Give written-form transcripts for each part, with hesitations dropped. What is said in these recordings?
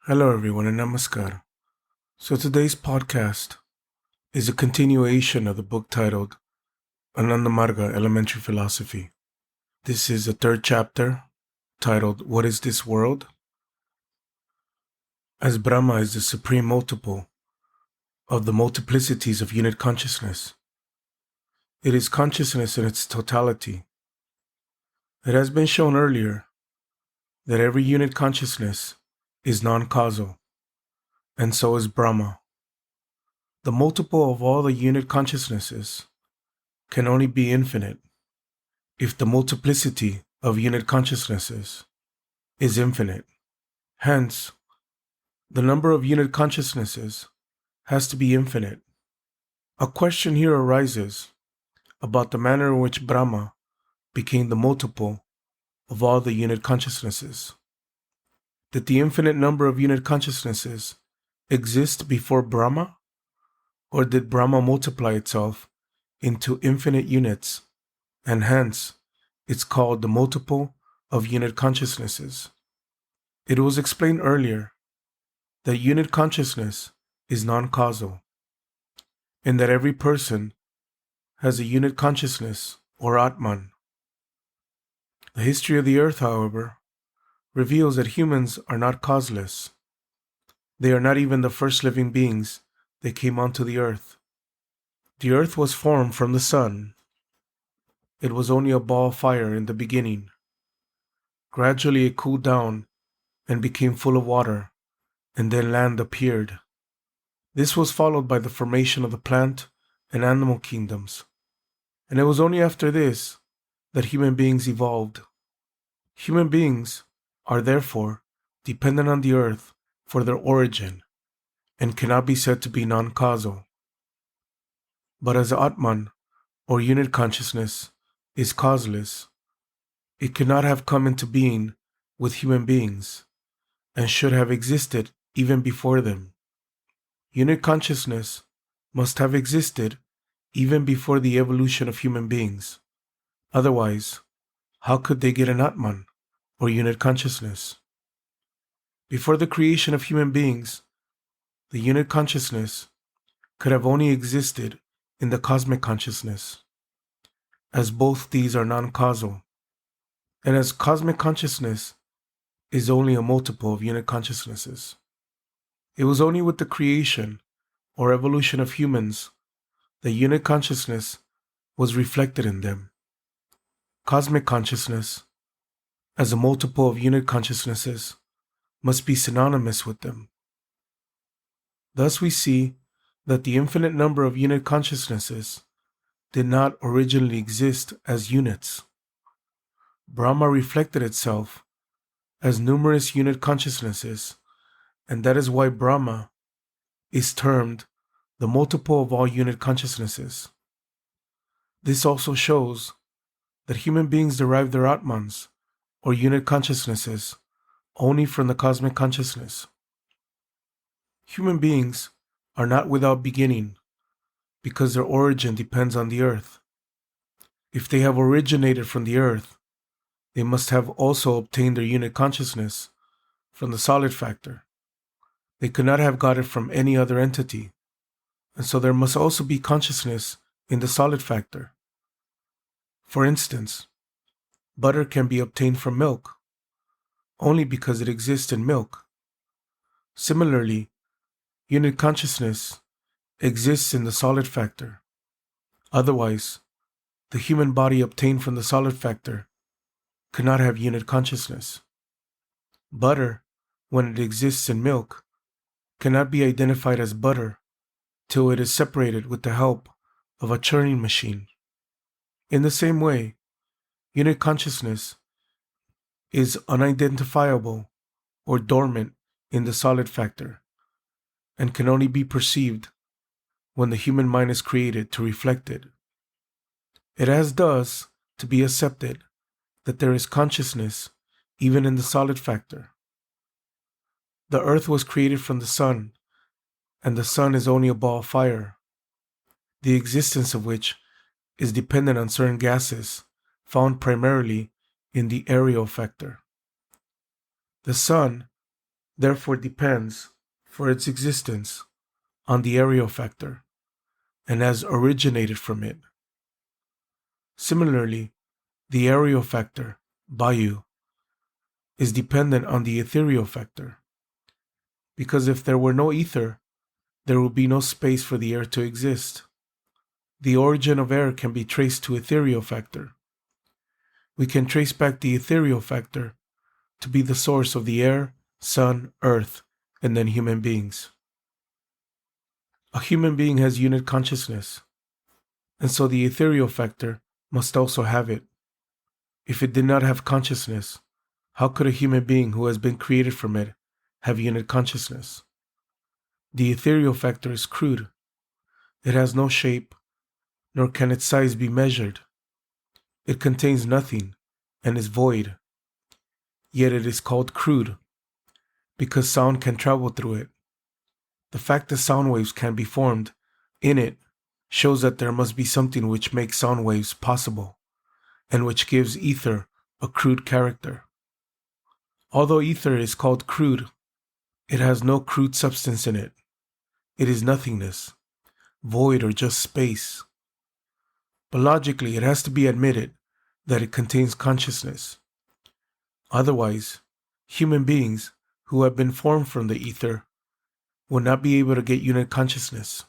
Hello, everyone, and namaskar. So, today's podcast is a continuation of the book titled Ananda Marga Elementary Philosophy. This is the third chapter titled What is This World? As Brahma is the supreme multiple of the multiplicities of unit consciousness, it is consciousness in its totality. It has been shown earlier that every unit consciousness is non-causal, and so is Brahma. The multiple of all the unit consciousnesses can only be infinite if the multiplicity of unit consciousnesses is infinite. Hence, the number of unit consciousnesses has to be infinite. A question here arises about the manner in which Brahma became the multiple of all the unit consciousnesses. Did the infinite number of unit consciousnesses exist before Brahma, or did Brahma multiply itself into infinite units, and hence it's called the multiple of unit consciousnesses? It was explained earlier that unit consciousness is non-causal, and that every person has a unit consciousness or Atman. The history of the earth, however, reveals that humans are not causeless. They are not even the first living beings that came onto the earth. The earth was formed from the sun. It was only a ball of fire in the beginning. Gradually it cooled down and became full of water, and then land appeared. This was followed by the formation of the plant and animal kingdoms, and it was only after this that human beings evolved. Human beings are therefore dependent on the earth for their origin and cannot be said to be non-causal. But as Atman, or unit consciousness, is causeless, it cannot have come into being with human beings and should have existed even before them. Unit consciousness must have existed even before the evolution of human beings. Otherwise, how could they get an Atman, or unit consciousness? Before the creation of human beings, the unit consciousness could have only existed in the cosmic consciousness, as both these are non-causal, and as cosmic consciousness is only a multiple of unit consciousnesses. It was only with the creation or evolution of humans that unit consciousness was reflected in them. Cosmic consciousness, as a multiple of unit consciousnesses, must be synonymous with them. Thus we see that the infinite number of unit consciousnesses did not originally exist as units. Brahma reflected itself as numerous unit consciousnesses, and that is why Brahma is termed the multiple of all unit consciousnesses. This also shows that human beings derive their Atmans, or unit consciousnesses, only from the cosmic consciousness. Human beings are not without beginning because their origin depends on the earth. If they have originated from the earth, they must have also obtained their unit consciousness from the solid factor. They could not have got it from any other entity, and so there must also be consciousness in the solid factor. For instance, butter can be obtained from milk only because it exists in milk. Similarly, unit consciousness exists in the solid factor. Otherwise, the human body obtained from the solid factor could not have unit consciousness. Butter, when it exists in milk, cannot be identified as butter till it is separated with the help of a churning machine. In the same way, unit consciousness is unidentifiable or dormant in the solid factor and can only be perceived when the human mind is created to reflect it. It has thus to be accepted that there is consciousness even in the solid factor. The earth was created from the sun, and the sun is only a ball of fire, the existence of which is dependent on certain gases found primarily in the aerial factor. The sun, therefore depends, for its existence, on the areal factor, and has originated from it. Similarly, the areal factor, Vayu, is dependent on the ethereal factor, because if there were no ether, there would be no space for the air to exist. The origin of air can be traced to ethereal factor. We can trace back the ethereal factor to be the source of the air, sun, earth, and then human beings. A human being has unit consciousness, and so the ethereal factor must also have it. If it did not have consciousness, how could a human being who has been created from it have unit consciousness? The ethereal factor is crude. It has no shape, nor can its size be measured. It contains nothing and is void. Yet it is called crude because sound can travel through it. The fact that sound waves can be formed in it shows that there must be something which makes sound waves possible and which gives ether a crude character. Although ether is called crude, it has no crude substance in it. It is nothingness, void, or just space. But logically, it has to be admitted that it contains consciousness. Otherwise, human beings who have been formed from the ether will not be able to get unit consciousness.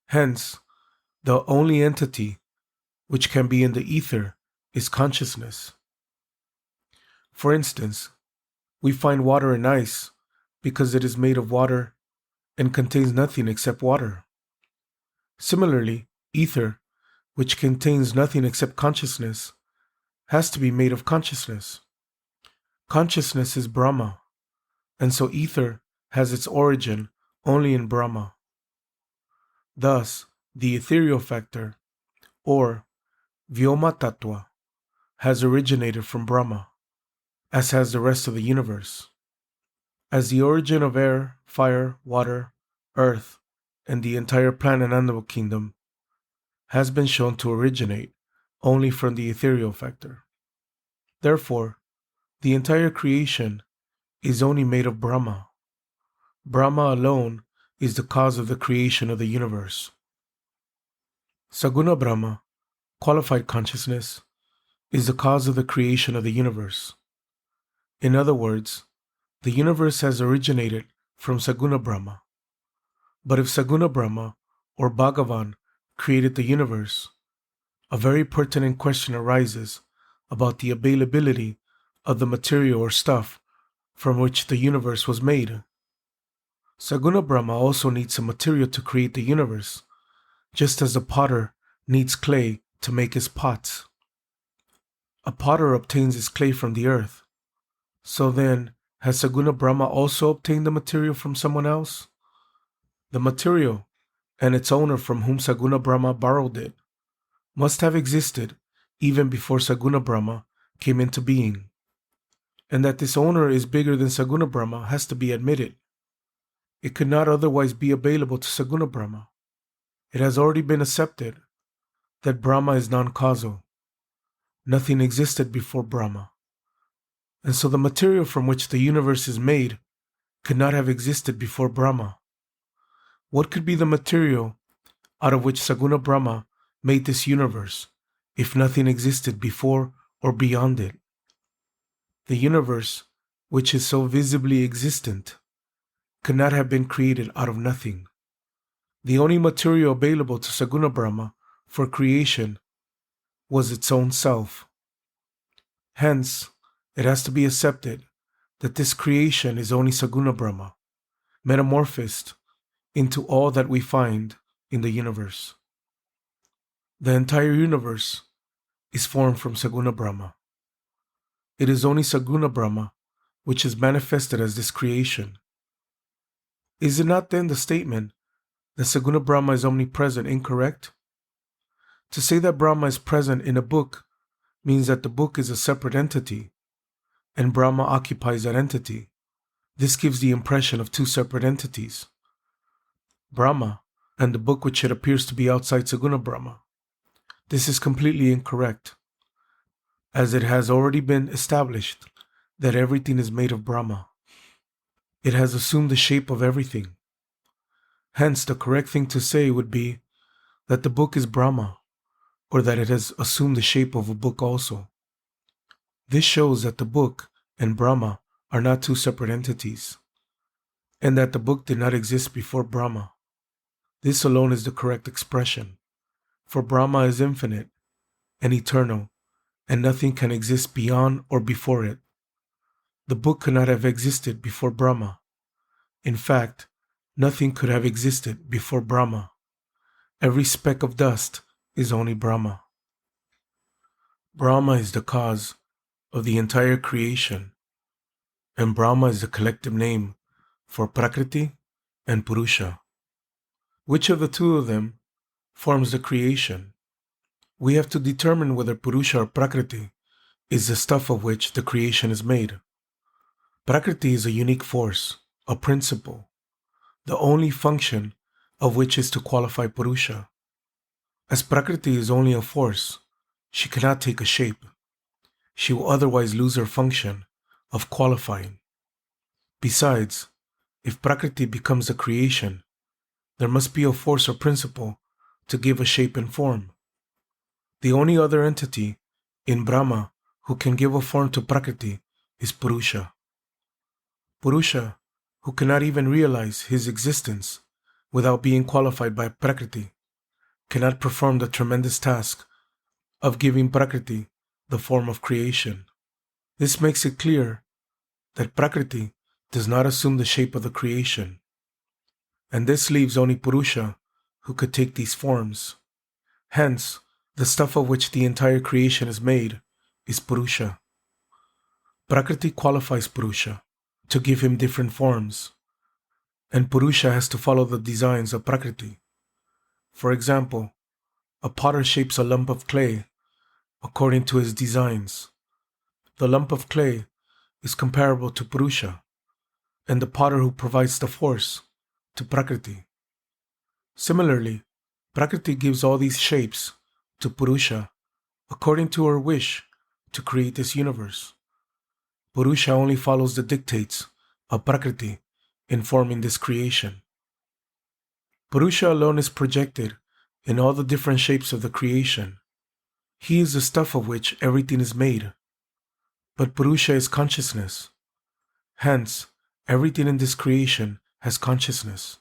Hence, the only entity which can be in the ether is consciousness. For instance, we find water in ice because it is made of water and contains nothing except water. Similarly, ether, which contains nothing except consciousness, has to be made of consciousness. Consciousness is Brahma, and so ether has its origin only in Brahma. Thus, the ethereal factor, or Vyoma Tattva, has originated from Brahma, as has the rest of the universe. As the origin of air, fire, water, earth, and the entire planet animal kingdom has been shown to originate only from the ethereal factor. Therefore, the entire creation is only made of Brahma. Brahma alone is the cause of the creation of the universe. Saguna Brahma, qualified consciousness, is the cause of the creation of the universe. In other words, the universe has originated from Saguna Brahma. But if Saguna Brahma, or Bhagavan, created the universe, a very pertinent question arises about the availability of the material or stuff from which the universe was made. Saguna Brahma also needs some material to create the universe, just as a potter needs clay to make his pots. A potter obtains his clay from the earth. So then, has Saguna Brahma also obtained the material from someone else? The material, and its owner from whom Saguna Brahma borrowed it, must have existed even before Saguna Brahma came into being. And that this owner is bigger than Saguna Brahma has to be admitted. It could not otherwise be available to Saguna Brahma. It has already been accepted that Brahma is non-causal. Nothing existed before Brahma. And so the material from which the universe is made could not have existed before Brahma. What could be the material out of which Saguna Brahma made this universe if nothing existed before or beyond it? The universe, which is so visibly existent, could not have been created out of nothing. The only material available to Saguna Brahma for creation was its own self. Hence, it has to be accepted that this creation is only Saguna Brahma, metamorphosed into all that we find in the universe. The entire universe is formed from Saguna Brahma. It is only Saguna Brahma which is manifested as this creation. Is it not then the statement that Saguna Brahma is omnipresent incorrect? To say that Brahma is present in a book means that the book is a separate entity, and Brahma occupies that entity. This gives the impression of two separate entities, Brahma and the book which it appears to be outside Saguna Brahma. This is completely incorrect, as it has already been established that everything is made of Brahma. It has assumed the shape of everything. Hence, the correct thing to say would be that the book is Brahma, or that it has assumed the shape of a book also. This shows that the book and Brahma are not two separate entities, and that the book did not exist before Brahma. This alone is the correct expression, for Brahma is infinite and eternal, and nothing can exist beyond or before it. The book could not have existed before Brahma. In fact, nothing could have existed before Brahma. Every speck of dust is only Brahma. Brahma is the cause of the entire creation, and Brahma is the collective name for Prakriti and Purusha. Which of the two of them forms the creation? We have to determine whether Purusha or Prakriti is the stuff of which the creation is made. Prakriti is a unique force, a principle, the only function of which is to qualify Purusha. As Prakriti is only a force, she cannot take a shape. She will otherwise lose her function of qualifying. Besides, if Prakriti becomes a creation, there must be a force or principle to give a shape and form. The only other entity in Brahma who can give a form to Prakriti is Purusha. Purusha, who cannot even realize his existence without being qualified by Prakriti, cannot perform the tremendous task of giving Prakriti the form of creation. This makes it clear that Prakriti does not assume the shape of the creation, and this leaves only Purusha who could take these forms. Hence, the stuff of which the entire creation is made is Purusha. Prakriti qualifies Purusha to give him different forms, and Purusha has to follow the designs of Prakriti. For example, a potter shapes a lump of clay according to his designs. The lump of clay is comparable to Purusha, and the potter who provides the force to Prakriti. Similarly, Prakriti gives all these shapes to Purusha according to her wish to create this universe. Purusha only follows the dictates of Prakriti in forming this creation. Purusha alone is projected in all the different shapes of the creation. He is the stuff of which everything is made. But Purusha is consciousness. Hence, everything in this creation has consciousness.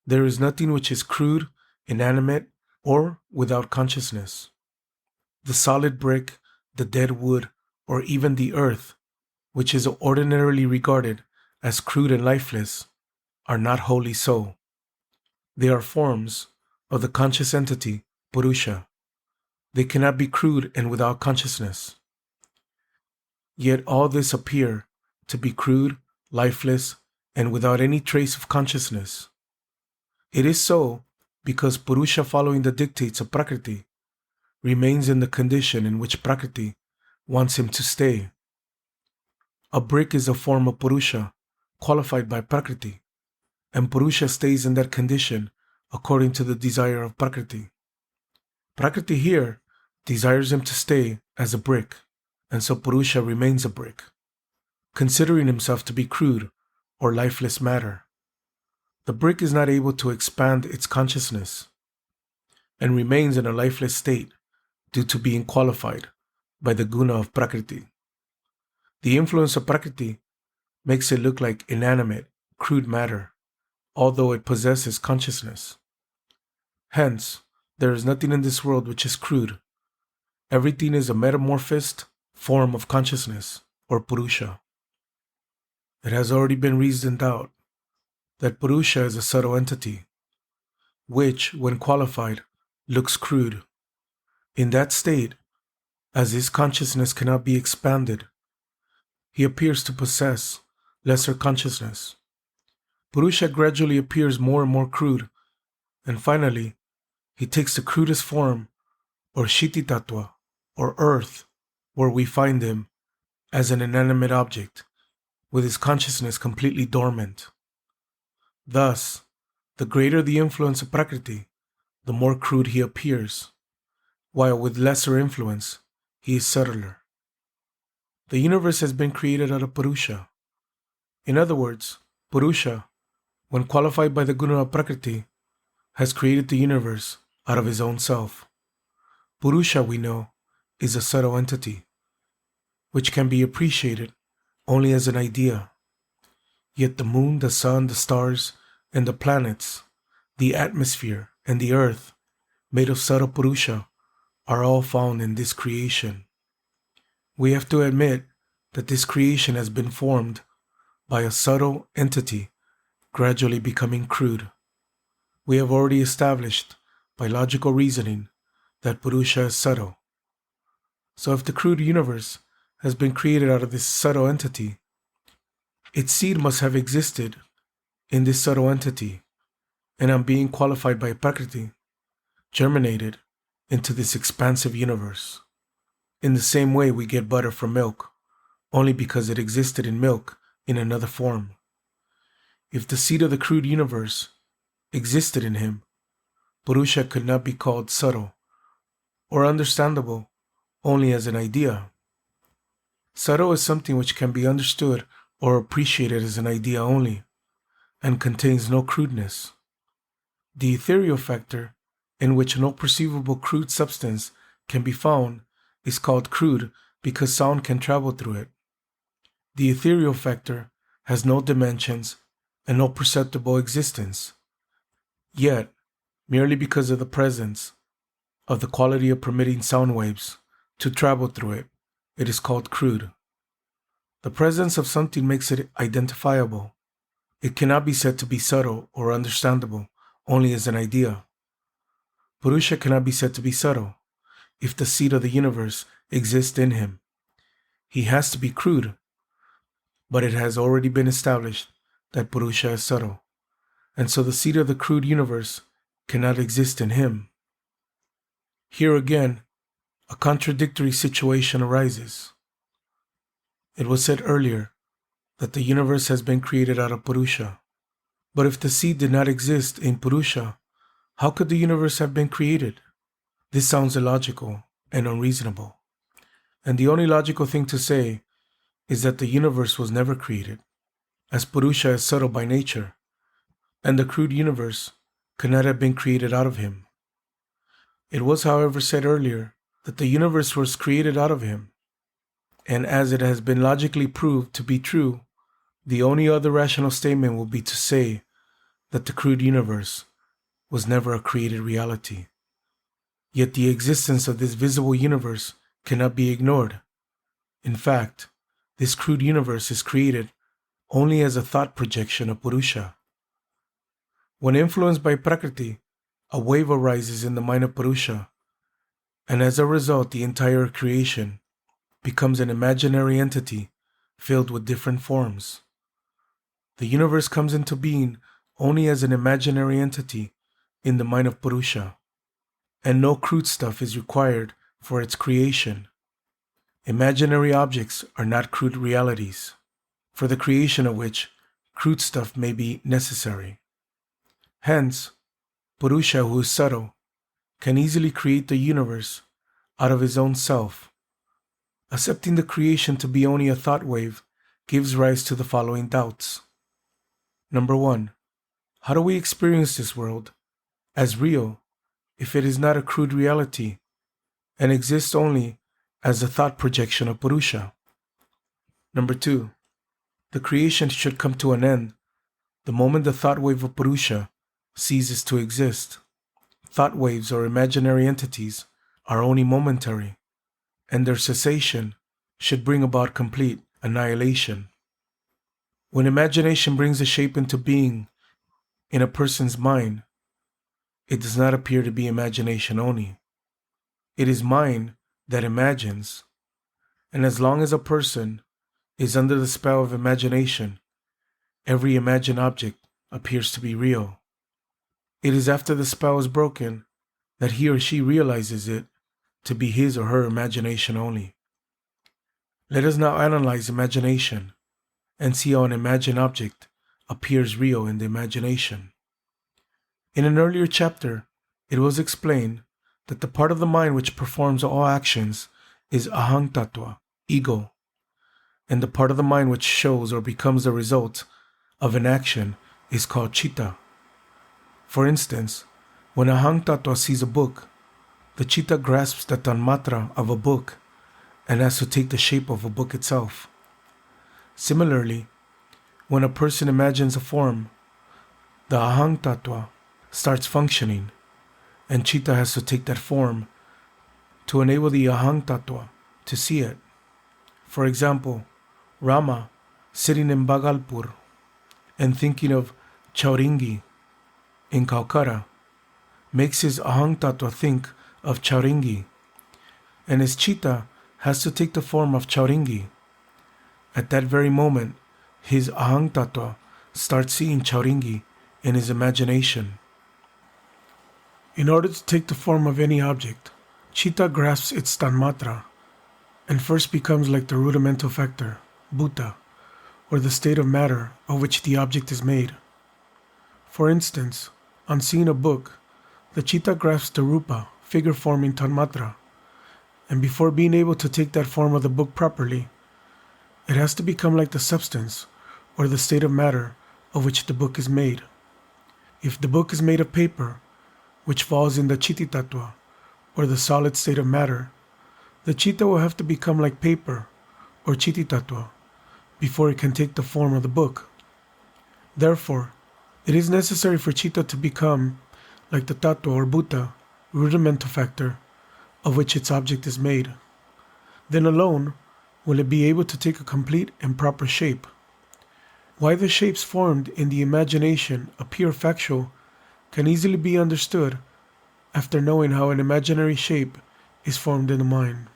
There is nothing which is crude, inanimate, or without consciousness. The solid brick, the dead wood, or even the earth, which is ordinarily regarded as crude and lifeless, are not wholly so. They are forms of the conscious entity, Purusha. They cannot be crude and without consciousness. Yet all this appear to be crude, lifeless, and without any trace of consciousness. It is so because Purusha, following the dictates of Prakriti, remains in the condition in which Prakriti wants him to stay. A brick is a form of Purusha, qualified by Prakriti, and Purusha stays in that condition according to the desire of Prakriti. Prakriti here desires him to stay as a brick, and so Purusha remains a brick, considering himself to be crude or lifeless matter. The brick is not able to expand its consciousness and remains in a lifeless state due to being qualified by the guna of Prakriti. The influence of Prakriti makes it look like inanimate, crude matter, although it possesses consciousness. Hence, there is nothing in this world which is crude. Everything is a metamorphosed form of consciousness, or Purusha. It has already been reasoned out that Purusha is a subtle entity, which, when qualified, looks crude. In that state, as his consciousness cannot be expanded, he appears to possess lesser consciousness. Purusha gradually appears more and more crude, and finally, he takes the crudest form, or Shiti Tattva, or earth, where we find him as an inanimate object, with his consciousness completely dormant. Thus, the greater the influence of Prakriti, the more crude he appears, while with lesser influence, he is subtler. The universe has been created out of Purusha. In other words, Purusha, when qualified by the guna of Prakriti, has created the universe out of his own self. Purusha, we know, is a subtle entity, which can be appreciated only as an idea. Yet the moon, the sun, the stars, and the planets, the atmosphere, and the earth, made of subtle Purusha, are all found in this creation. We have to admit that this creation has been formed by a subtle entity gradually becoming crude. We have already established, by logical reasoning, that Purusha is subtle. So if the crude universe has been created out of this subtle entity, its seed must have existed in this subtle entity, and on being qualified by Prakriti, germinated into this expansive universe. In the same way we get butter from milk, only because it existed in milk in another form. If the seed of the crude universe existed in him, Purusha could not be called subtle or understandable only as an idea. Subtle is something which can be understood or appreciated as an idea only, and contains no crudeness. The ethereal factor, in which no perceivable crude substance can be found, is called crude because sound can travel through it. The ethereal factor has no dimensions and no perceptible existence. Yet, merely because of the presence of the quality of permitting sound waves to travel through it, it is called crude. The presence of something makes it identifiable. It cannot be said to be subtle or understandable only as an idea. Purusha cannot be said to be subtle if the seed of the universe exists in him. He has to be crude, but it has already been established that Purusha is subtle, and so the seed of the crude universe cannot exist in him. Here again, a contradictory situation arises. It was said earlier that the universe has been created out of Purusha. But if the seed did not exist in Purusha, how could the universe have been created? This sounds illogical and unreasonable. And the only logical thing to say is that the universe was never created, as Purusha is subtle by nature, and the crude universe could not have been created out of him. It was, however, said earlier that the universe was created out of him, and as it has been logically proved to be true, the only other rational statement will be to say that the crude universe was never a created reality. Yet the existence of this visible universe cannot be ignored. In fact, this crude universe is created only as a thought projection of Purusha. When influenced by Prakriti, a wave arises in the mind of Purusha, and as a result the entire creation becomes an imaginary entity filled with different forms. The universe comes into being only as an imaginary entity in the mind of Purusha, and no crude stuff is required for its creation. Imaginary objects are not crude realities, for the creation of which crude stuff may be necessary. Hence, Purusha, who is subtle, can easily create the universe out of his own self. Accepting the creation to be only a thought wave gives rise to the following doubts. Number 1. How do we experience this world as real if it is not a crude reality and exists only as a thought projection of Purusha? Number 2. The creation should come to an end the moment the thought wave of Purusha ceases to exist. Thought waves or imaginary entities are only momentary, and their cessation should bring about complete annihilation. When imagination brings a shape into being in a person's mind, it does not appear to be imagination only. It is mind that imagines, and as long as a person is under the spell of imagination, every imagined object appears to be real. It is after the spell is broken that he or she realizes it to be his or her imagination only. Let us now analyze imagination and see how an imagined object appears real in the imagination. In an earlier chapter, it was explained that the part of the mind which performs all actions is aham tattva, ego, and the part of the mind which shows or becomes the result of an action is called chitta. For instance, when Ahang Tattva sees a book, the chitta grasps the tanmatra of a book and has to take the shape of a book itself. Similarly, when a person imagines a form, the Ahang Tattva starts functioning and chitta has to take that form to enable the Ahang Tattva to see it. For example, Rama sitting in Bhagalpur and thinking of Chauringi in Calcutta makes his Ahang Tattva think of Chauringi, and his chitta has to take the form of Chauringi. At that very moment, his Ahang Tattva starts seeing Chauringi in his imagination. In order to take the form of any object, chitta grasps its tanmatra and first becomes like the rudimental factor, bhuta, or the state of matter of which the object is made. For instance, on seeing a book, the chitta grasps the rupa, figure-forming tanmatra, and before being able to take that form of the book properly, it has to become like the substance, or the state of matter of which the book is made. If the book is made of paper, which falls in the chitti tattva, or the solid state of matter, the chitta will have to become like paper, or chitti tattva, before it can take the form of the book. Therefore, it is necessary for chitta to become like the tattva or bhuta, rudimental factor, of which its object is made. Then alone will it be able to take a complete and proper shape. Why the shapes formed in the imagination appear factual can easily be understood after knowing how an imaginary shape is formed in the mind.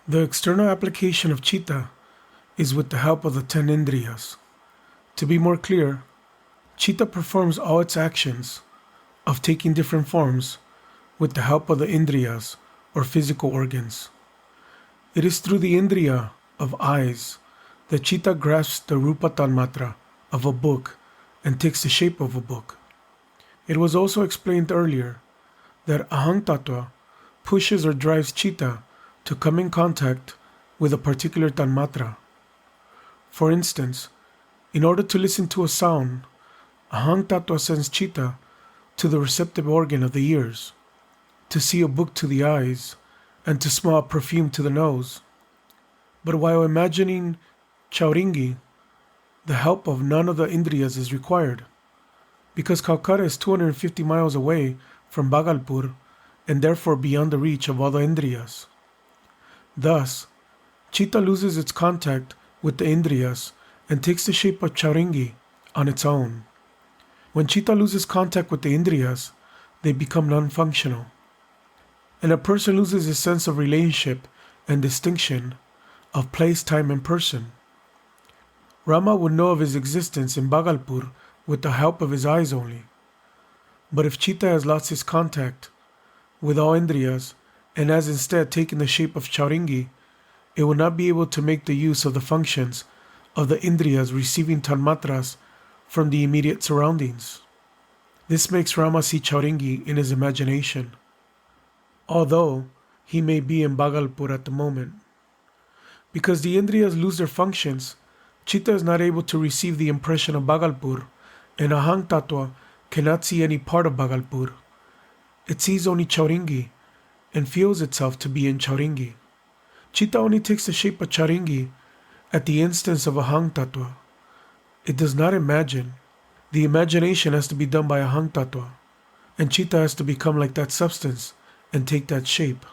The external application of chitta is with the help of the 10 indriyas. To be more clear, chitta performs all its actions of taking different forms with the help of the indriyas or physical organs. It is through the indriya of eyes that chitta grasps the rupa tanmatra of a book and takes the shape of a book. It was also explained earlier that Ahang Tattva pushes or drives chitta to come in contact with a particular tanmatra. For instance, in order to listen to a sound, Ahang Tattva sends chitta to the receptive organ of the ears, to see a book to the eyes, and to smell perfume to the nose. But while imagining Chauringi, the help of none of the indriyas is required, because Calcutta is 250 miles away from Bhagalpur and therefore beyond the reach of all the indriyas. Thus, chitta loses its contact with the indriyas and takes the shape of Chauringi on its own. When chitta loses contact with the indriyas, they become non-functional, and a person loses his sense of relationship and distinction of place, time, and person. Rama would know of his existence in Bhagalpur with the help of his eyes only. But if chitta has lost his contact with all indriyas and has instead taken the shape of Chauringi, it will not be able to make the use of the functions of the indriyas receiving tanmatras from the immediate surroundings. This makes Rama see Chauringi in his imagination, although he may be in Bhagalpur at the moment. Because the indriyas lose their functions, chitta is not able to receive the impression of Bhagalpur, and Ahang Tattva cannot see any part of Bhagalpur. It sees only Chauringi and feels itself to be in Chauringi. Chitta only takes the shape of Chauringi at the instance of Ahang Tattva. It does not imagine. The imagination has to be done by Ahang Tattva, and chitta has to become like that substance and take that shape.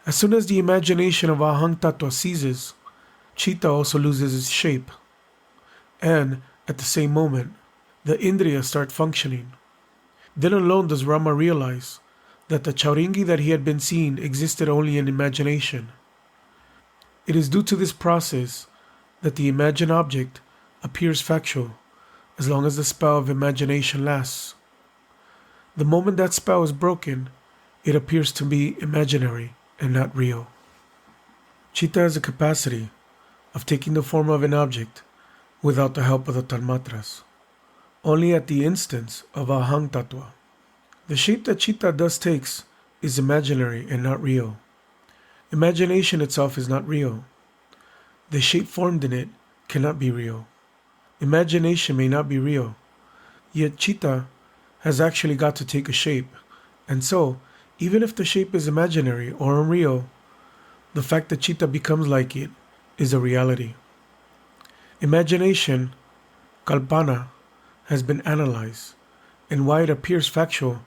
As soon as the imagination of Ahang Tattva ceases, chitta also loses its shape, and at the same moment, the indriyas start functioning. Then alone does Rama realize that the Chauringi that he had been seeing existed only in imagination. It is due to this process that the imagined object appears factual as long as the spell of imagination lasts. The moment that spell is broken, it appears to be imaginary and not real. Chitta has the capacity of taking the form of an object without the help of the tanmatras, only at the instance of Ahang Tattva. The shape that chitta thus takes is imaginary and not real. Imagination itself is not real. The shape formed in it cannot be real. Imagination may not be real, yet Chita has actually got to take a shape, and so, even if the shape is imaginary or unreal, the fact that Chita becomes like it is a reality. Imagination, kalpana, has been analyzed, and why it appears factual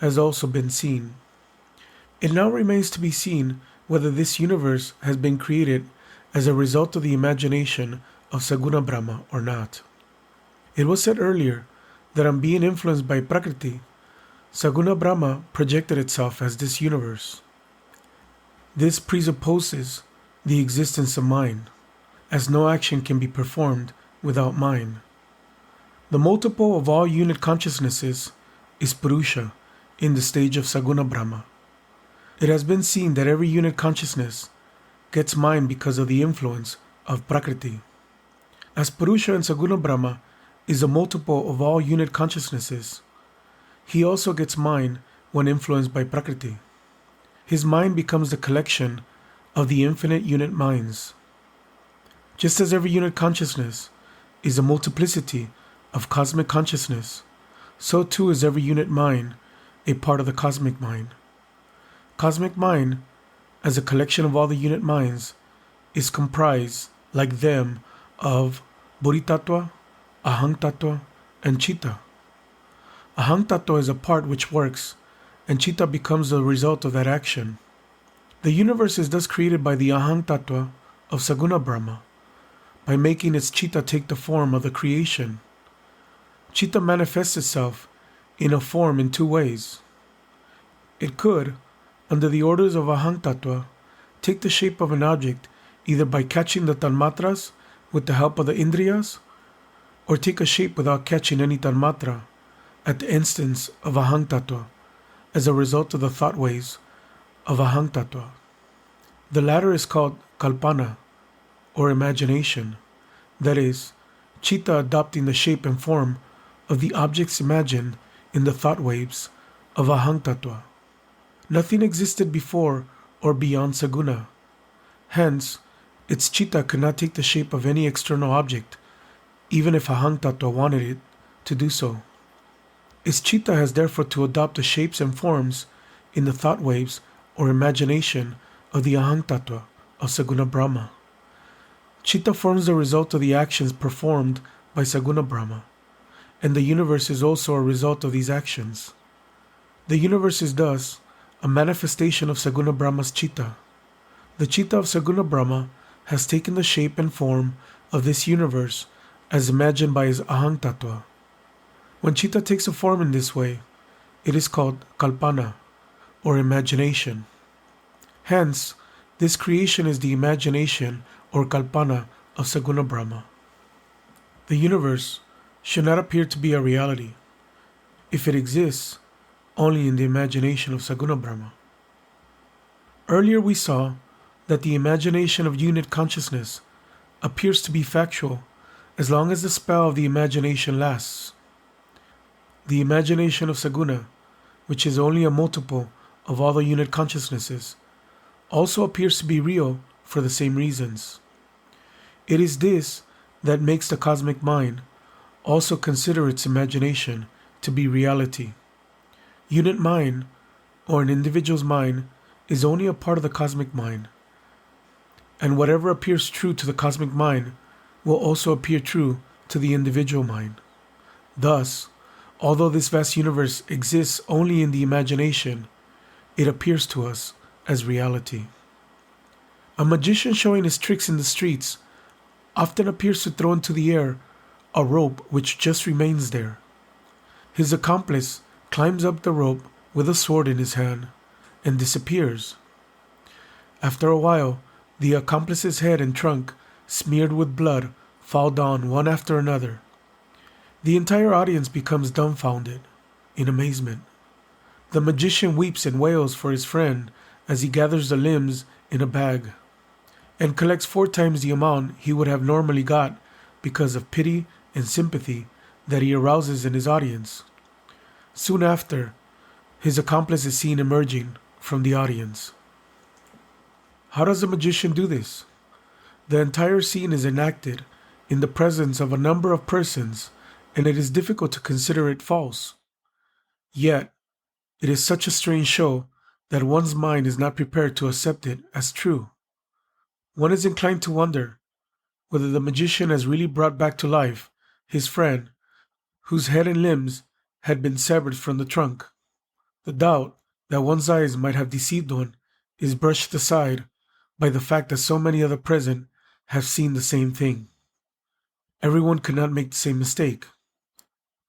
has also been seen. It now remains to be seen whether this universe has been created as a result of the imagination of Saguna Brahma or not. It was said earlier that on being influenced by Prakriti, Saguna Brahma projected itself as this universe. This presupposes the existence of mind, as no action can be performed without mind. The multiple of all unit consciousnesses is Purusha in the stage of Saguna Brahma. It has been seen that every unit consciousness gets mind because of the influence of Prakriti. As Purusha in Saguna Brahma is a multiple of all unit consciousnesses, he also gets mind when influenced by Prakriti. His mind becomes the collection of the infinite unit minds. Just as every unit consciousness is a multiplicity of cosmic consciousness, so too is every unit mind a part of the cosmic mind. Cosmic mind, as a collection of all the unit minds, is comprised, like them, of Buddhi Tattva, Ahang Tattva, and Chitta. Ahang Tattva is a part which works, and Chitta becomes the result of that action. The universe is thus created by the Ahang Tattva of Saguna Brahma, by making its Chitta take the form of the creation. Chitta manifests itself in a form in two ways. It could, under the orders of Ahang Tattva, take the shape of an object either by catching the tanmatras with the help of the indriyas, or take a shape without catching any tanmatra at the instance of Ahang Tattva as a result of the thought waves of Ahang Tattva. The latter is called kalpana, or imagination, that is, Chitta adopting the shape and form of the objects imagined in the thought waves of Ahang Tattva. Nothing existed before or beyond Saguna. Hence, its Chitta could not take the shape of any external object, even if Ahang Tattva wanted it to do so. Its Chitta has therefore to adopt the shapes and forms in the thought waves or imagination of the Ahang Tattva of Saguna Brahma. Chitta forms the result of the actions performed by Saguna Brahma, and the universe is also a result of these actions. The universe is thus a manifestation of Saguna Brahma's Chitta. The Chitta of Saguna Brahma has taken the shape and form of this universe as imagined by his Ahang Tattva. When Chitta takes a form in this way, it is called Kalpana, or imagination. Hence, this creation is the imagination or Kalpana of Saguna Brahma. The universe should not appear to be a reality, if it exists only in the imagination of Saguna Brahma. Earlier we saw that the imagination of unit consciousness appears to be factual as long as the spell of the imagination lasts. The imagination of Saguna, which is only a multiple of all the unit consciousnesses, also appears to be real for the same reasons. It is this that makes the cosmic mind also consider its imagination to be reality. Unit mind, or an individual's mind, is only a part of the cosmic mind, and whatever appears true to the cosmic mind will also appear true to the individual mind. Thus, although this vast universe exists only in the imagination, it appears to us as reality. A magician showing his tricks in the streets often appears to throw into the air a rope which just remains there. His accomplice climbs up the rope with a sword in his hand and disappears. After a while, the accomplice's head and trunk, smeared with blood, fall down one after another. The entire audience becomes dumbfounded, in amazement. The magician weeps and wails for his friend as he gathers the limbs in a bag, and collects 4 times the amount he would have normally got because of pity and sympathy that he arouses in his audience. Soon after, his accomplice is seen emerging from the audience. How does the magician do this? The entire scene is enacted in the presence of a number of persons, and it is difficult to consider it false. Yet, it is such a strange show that one's mind is not prepared to accept it as true. One is inclined to wonder whether the magician has really brought back to life his friend, whose head and limbs had been severed from the trunk. The doubt that one's eyes might have deceived one is brushed aside by the fact that so many other present have seen the same thing. Everyone could not make the same mistake.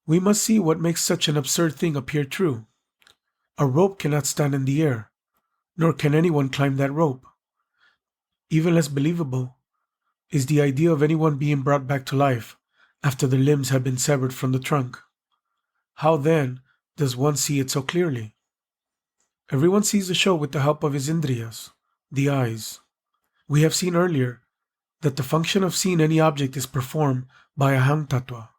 We must see what makes such an absurd thing appear true. A rope cannot stand in the air, nor can anyone climb that rope. Even less believable is the idea of anyone being brought back to life after their limbs have been severed from the trunk. How then does one see it so clearly? Everyone sees the show with the help of his indriyas, the eyes. We have seen earlier that the function of seeing any object is performed by ahang tattva,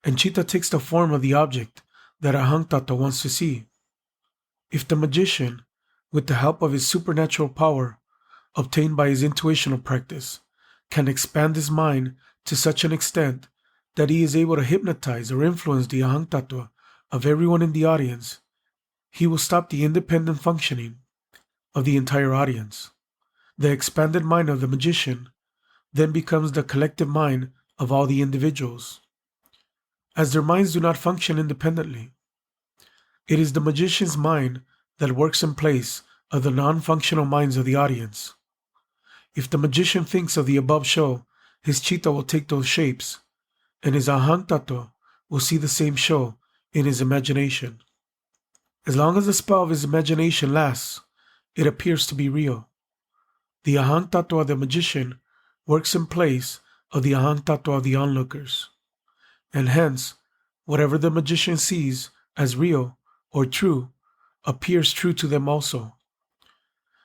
and chitta takes the form of the object that ahang tattva wants to see. If the magician, with the help of his supernatural power, obtained by his intuitional practice, can expand his mind to such an extent that he is able to hypnotize or influence the ahang tattva of everyone in the audience, he will stop the independent functioning of the entire audience. The expanded mind of the magician then becomes the collective mind of all the individuals. As their minds do not function independently, it is the magician's mind that works in place of the non-functional minds of the audience. If the magician thinks of the above show, his chitta will take those shapes, and his ahang tattva will see the same show in his imagination. As long as the spell of his imagination lasts, it appears to be real. The ahang tattva of the magician works in place of the ahang tattva of the onlookers, and hence, whatever the magician sees as real or true appears true to them also.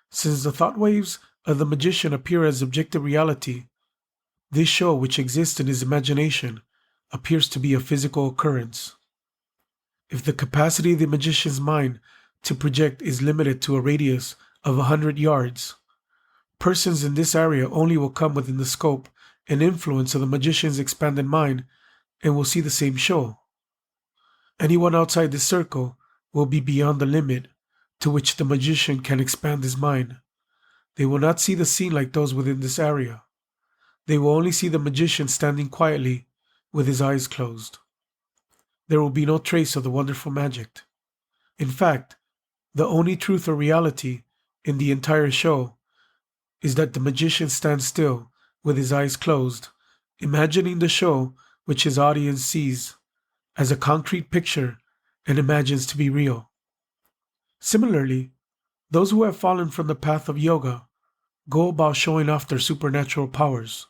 Since the thought waves of the magician appear as objective reality, this show which exists in his imagination appears to be a physical occurrence. If the capacity of the magician's mind to project is limited to a radius of 100 yards, persons in this area only will come within the scope and influence of the magician's expanded mind and will see the same show. Anyone outside this circle will be beyond the limit to which the magician can expand his mind. They will not see the scene like those within this area. They will only see the magician standing quietly with his eyes closed. There will be no trace of the wonderful magic. In fact, the only truth or reality in the entire show is that the magician stands still with his eyes closed, imagining the show which his audience sees as a concrete picture and imagines to be real. Similarly, those who have fallen from the path of yoga go about showing off their supernatural powers.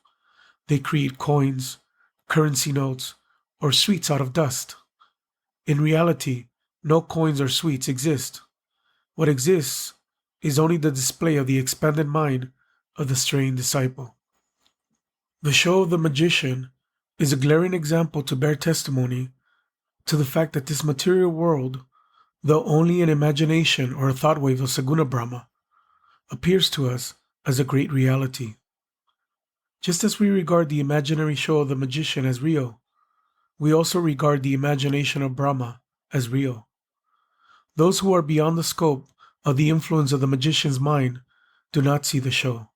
They create coins, currency notes, or sweets out of dust. In reality, no coins or sweets exist. What exists is only the display of the expanded mind of the straying disciple. The show of the magician is a glaring example to bear testimony to the fact that this material world, though only an imagination or a thought wave of Saguna Brahma, appears to us as a great reality. Just as we regard the imaginary show of the magician as real, we also regard the imagination of Brahma as real. Those who are beyond the scope of the influence of the magician's mind do not see the show.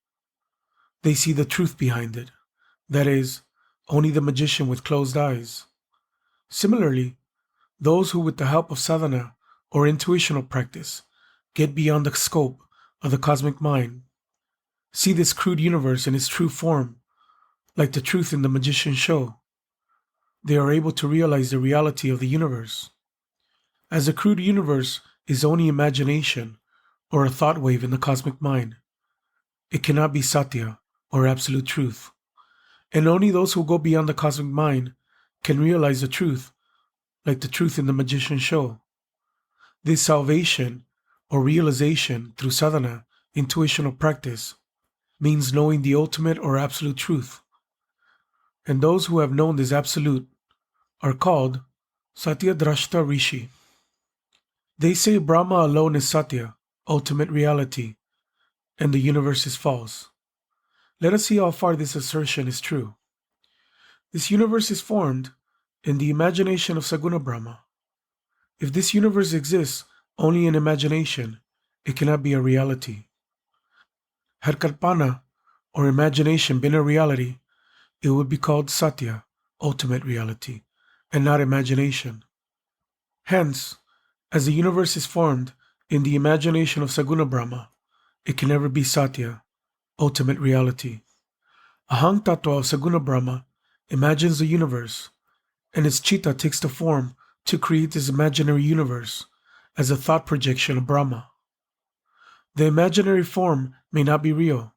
They see the truth behind it, that is, only the magician with closed eyes. Similarly, those who with the help of sadhana or intuitional practice get beyond the scope of the cosmic mind see this crude universe in its true form, like the truth in the magician's show. They are able to realize the reality of the universe. As the crude universe is only imagination or a thought wave in the cosmic mind, it cannot be satya or absolute truth. And only those who go beyond the cosmic mind can realize the truth, like the truth in the magician's show. This salvation or realization through sadhana, intuitional practice, means knowing the ultimate or absolute truth. And those who have known this absolute are called Satya Drashta Rishi. They say Brahma alone is Satya, ultimate reality, and the universe is false. Let us see how far this assertion is true. This universe is formed in the imagination of Saguna Brahma. If this universe exists only in imagination, it cannot be a reality. Had Kalpana, or imagination, been a reality, it would be called Satya, ultimate reality, and not imagination. Hence, as the universe is formed in the imagination of Saguna Brahma, it can never be Satya, ultimate reality. Ahang Tattva of Saguna Brahma imagines the universe, and its chitta takes the form to create this imaginary universe as a thought projection of Brahma. The imaginary form may not be real,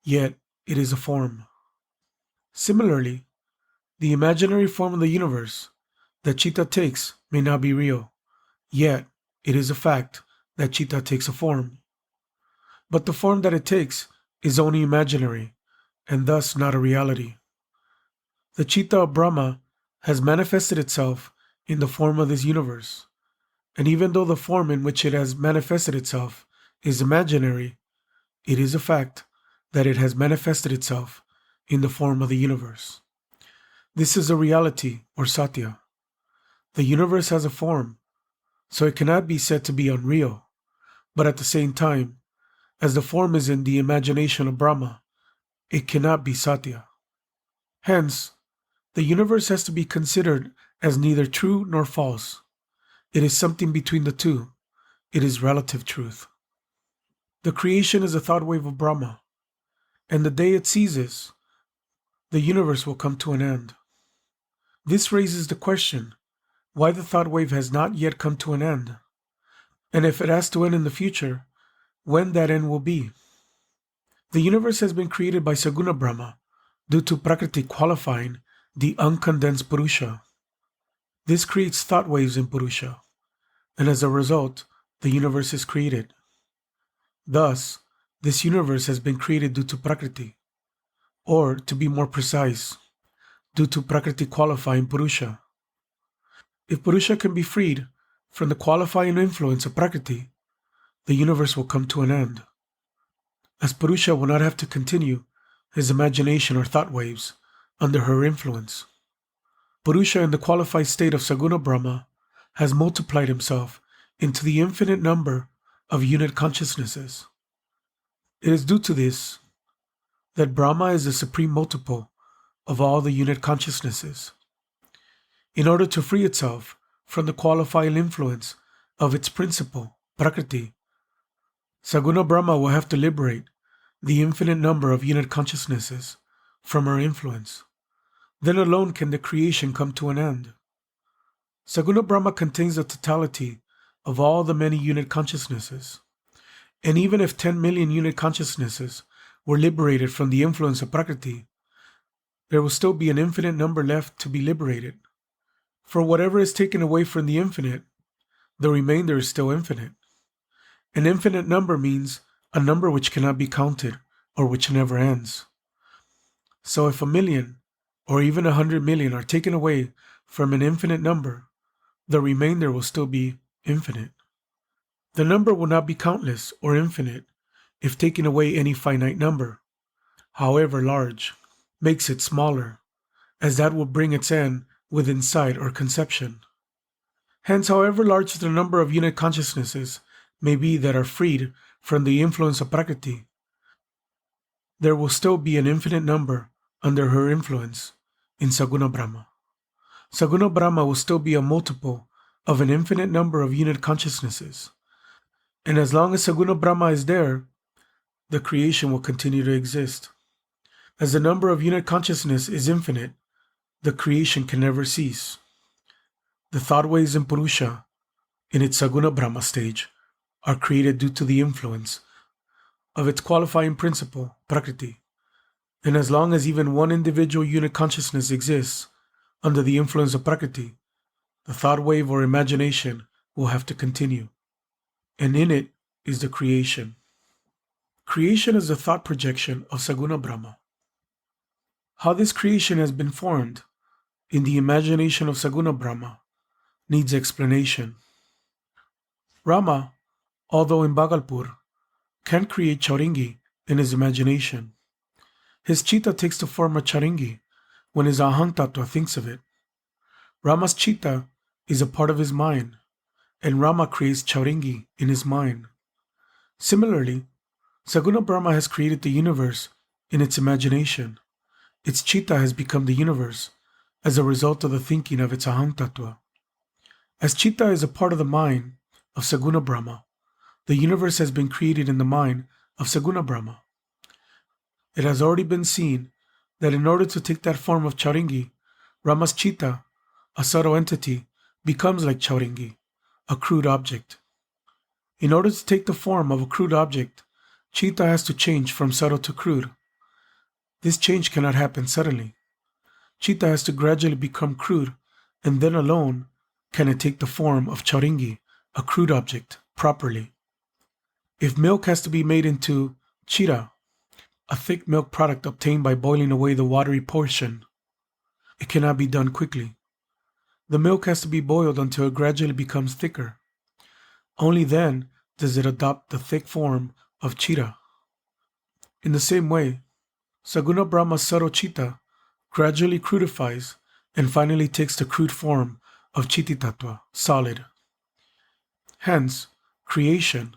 yet it is a form. Similarly, the imaginary form of the universe that chitta takes may not be real, yet it is a fact that chitta takes a form. But the form that it takes is only imaginary, and thus not a reality. The chitta of Brahma has manifested itself in the form of this universe, and even though the form in which it has manifested itself is imaginary, it is a fact that it has manifested itself in the form of the universe. This is a reality, or Satya. The universe has a form, so it cannot be said to be unreal, but at the same time, as the form is in the imagination of Brahma, it cannot be Satya. Hence, the universe has to be considered as neither true nor false. It is something between the two. It is relative truth. The creation is a thought wave of Brahma, and the day it ceases, the universe will come to an end. This raises the question why the thought wave has not yet come to an end, and if it has to end in the future, when that end will be. The universe has been created by Saguna Brahma due to Prakriti qualifying the uncondensed Purusha. This creates thought waves in Purusha, and as a result, the universe is created. Thus, this universe has been created due to Prakriti, or to be more precise, due to Prakriti qualifying Purusha. If Purusha can be freed from the qualifying influence of Prakriti, the universe will come to an end. As Purusha will not have to continue his imagination or thought waves under her influence. Purusha in the qualified state of Saguna Brahma has multiplied himself into the infinite number of unit consciousnesses. It is due to this that Brahma is the supreme multiple of all the unit consciousnesses. In order to free itself from the qualifying influence of its principle, Prakriti, Saguna Brahma will have to liberate the infinite number of unit consciousnesses from her influence. Then alone can the creation come to an end. Saguna Brahma contains the totality of all the many unit consciousnesses. And even if 10 million unit consciousnesses were liberated from the influence of Prakriti, there will still be an infinite number left to be liberated. For whatever is taken away from the infinite, the remainder is still infinite. An infinite number means a number which cannot be counted or which never ends. So if 1,000,000 or even 100,000,000 are taken away from an infinite number, the remainder will still be infinite. The number will not be countless or infinite if taking away any finite number, however large, makes it smaller, as that will bring its end within sight or conception. Hence, however large the number of unit consciousnesses may be that are freed from the influence of Prakriti, there will still be an infinite number under her influence in Saguna Brahma. Saguna Brahma will still be a multiple of an infinite number of unit consciousnesses. And as long as Saguna Brahma is there, the creation will continue to exist. As the number of unit consciousness is infinite, the creation can never cease. The thought waves in Purusha, in its Saguna Brahma stage, are created due to the influence of its qualifying principle, Prakriti. And as long as even one individual unit consciousness exists under the influence of Prakriti, the thought wave or imagination will have to continue. And in it is the creation. Creation is the thought projection of Saguna Brahma. How this creation has been formed in the imagination of Saguna Brahma needs explanation. Rama, although in Bhagalpur, can create Chauringi in his imagination. His chitta takes the form of Chauringi when his Aham Tattva thinks of it. Rama's Chitta is a part of his mind, and Rama creates Chauringi in his mind. Similarly, Saguna Brahma has created the universe in its imagination. Its Chitta has become the universe as a result of the thinking of its Aham Tattva. As Chitta is a part of the mind of Saguna Brahma, the universe has been created in the mind of Saguna Brahma. It has already been seen that in order to take that form of Chauringi, Rama's Chitta, a subtle entity, becomes like Chauringi, a crude object. In order to take the form of a crude object, Chitta has to change from subtle to crude. This change cannot happen suddenly. Chitta has to gradually become crude, and then alone can it take the form of Chauringi, a crude object, properly. If milk has to be made into chira, a thick milk product obtained by boiling away the watery portion, it cannot be done quickly. The milk has to be boiled until it gradually becomes thicker. Only then does it adopt the thick form of chira. In the same way, Saguna Brahma's subtle chitta gradually crudifies and finally takes the crude form of Chiti Tattva, solid. Hence, creation,